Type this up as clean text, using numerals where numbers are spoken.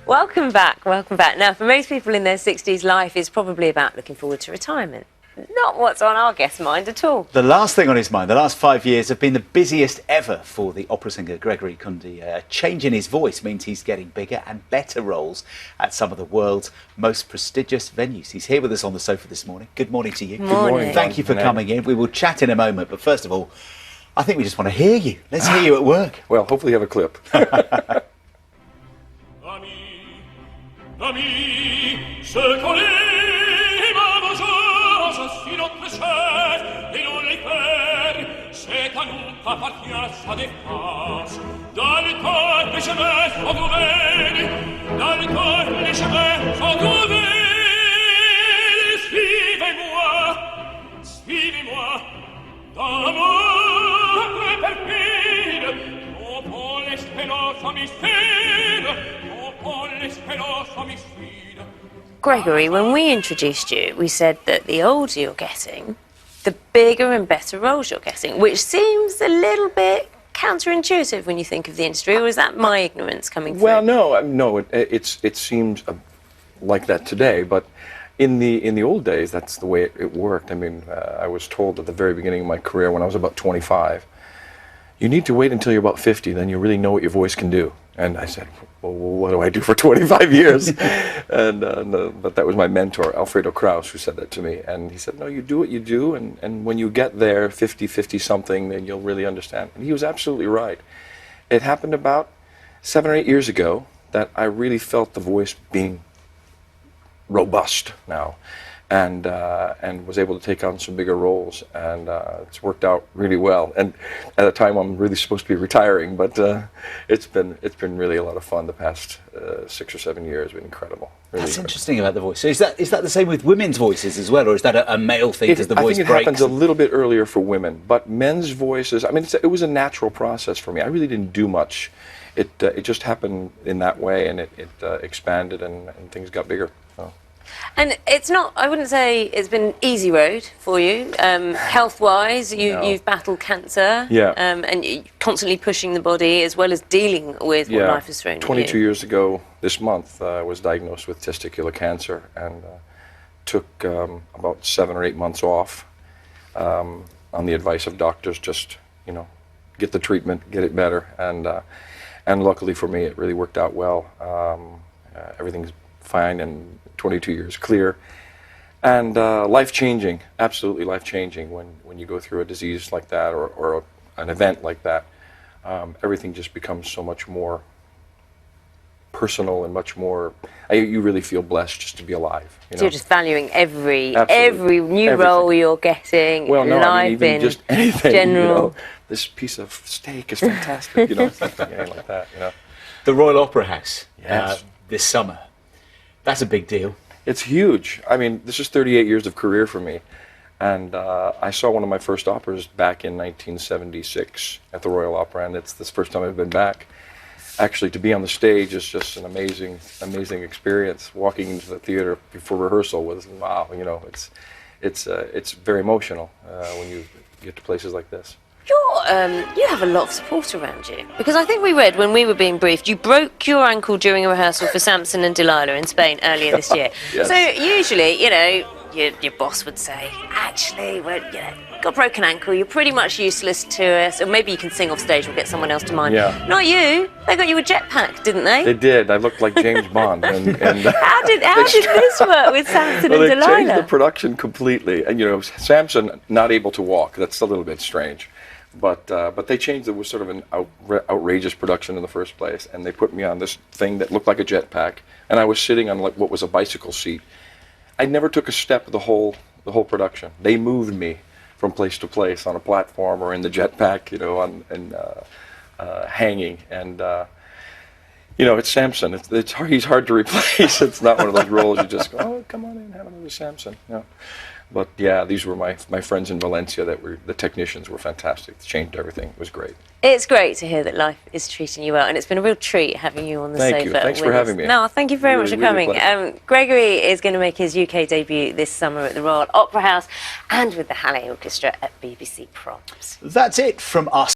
Welcome back, welcome back. Now, for most people in their 60s, life is probably about looking forward to retirement. Not what's on our guest's mind at all. The last thing on his mind, the last 5 years have been the busiest ever for the opera singer Gregory Kunde. A change in his voice means he's getting bigger and better roles at some of the world's most prestigious venues. He's here with us on the sofa this morning. Good morning to you. Good morning. Thank you for coming in. We will chat in a moment, but first of all, I think we just want to hear you. Let's hear you at work. Well, hopefully you have a clip. Gregory, when we introduced you, we said that the older you're getting, the bigger and better roles you're getting, which seems a little bit counterintuitive when you think of the industry, or is that my ignorance coming through? Well, no, it seems like that today, but in the old days, that's the way it worked. I mean, I was told at the very beginning of my career, when I was about 25, you need to wait until you're about 50, then you really know what your voice can do. And I said, well, what do I do for 25 years? But that was my mentor, Alfredo Kraus, who said that to me. And he said, no, you do what you do, and when you get there, 50 something, then you'll really understand. And he was absolutely right. It happened about 7 or 8 years ago that I really felt the voice being robust now, and was able to take on some bigger roles, and it's worked out really well. And at a time I'm really supposed to be retiring, but it's been really a lot of fun. The past 6 or 7 years have been incredible. Really That's incredible. interesting about the voice. So is that the same with women's voices as well, or is that a male thing because the voice I think it breaks? happens a little bit earlier for women, but men's voices, I mean, it was a natural process for me. I really didn't do much. It just happened in that way, and it expanded, and things got bigger. So. And it's not, I wouldn't say it's been an easy road for you. Health-wise, you've battled cancer, and you're constantly pushing the body as well as dealing with what life has thrown at you. 22 years ago this month, I was diagnosed with testicular cancer, and took about 7 or 8 months off on the advice of doctors, just, get the treatment, get it better, and luckily for me, it really worked out well. Everything's fine, and 22 years clear, and life-changing, absolutely life-changing when you go through a disease like that, or an event like that. Everything just becomes so much more personal and much more, you really feel blessed just to be alive. So you're just valuing every new Everything. role you're getting, well, no, life I mean, even in just anything, general. This piece of steak is fantastic, something like that, The Royal Opera House Yes. this summer. That's a big deal. It's huge. I mean, this is 38 years of career for me. And I saw one of my first operas back in 1976 at the Royal Opera, and it's the first time I've been back. Actually, to be on the stage is just an amazing experience. Walking into the theater before rehearsal was, wow, it's very emotional when you get to places like this. You have a lot of support around you, because I think we read when we were being briefed, you broke your ankle during a rehearsal for Samson and Delilah in Spain earlier this year. Yes. So usually, your boss would say, actually, well, got a broken ankle, you're pretty much useless to us, or maybe you can sing off stage, we'll get someone else to mind. Yeah. Not you. They got you a jetpack, didn't they? They did. I looked like James Bond. And How did this work with Samson and they Delilah? changed the production completely. And Samson not able to walk. That's a little bit strange. But they changed it. It was sort of an outrageous production in the first place, and they put me on this thing that looked like a jetpack, and I was sitting on what was a bicycle seat. I never took a step the whole production. They moved me from place to place on a platform or in the jetpack, hanging. And it's Samson. He's hard to replace. It's not one of those roles you just go, oh, come on in, have another Samson. But yeah, these were my friends in Valencia the technicians were fantastic. They changed everything. It was great. It's great to hear that life is treating you well, and it's been a real treat having you on the sofa. Thank you. Thanks for having me. No, thank you very much for Really coming. Gregory is going to make his UK debut this summer at the Royal Opera House and with the Halle Orchestra at BBC Proms. That's it from us.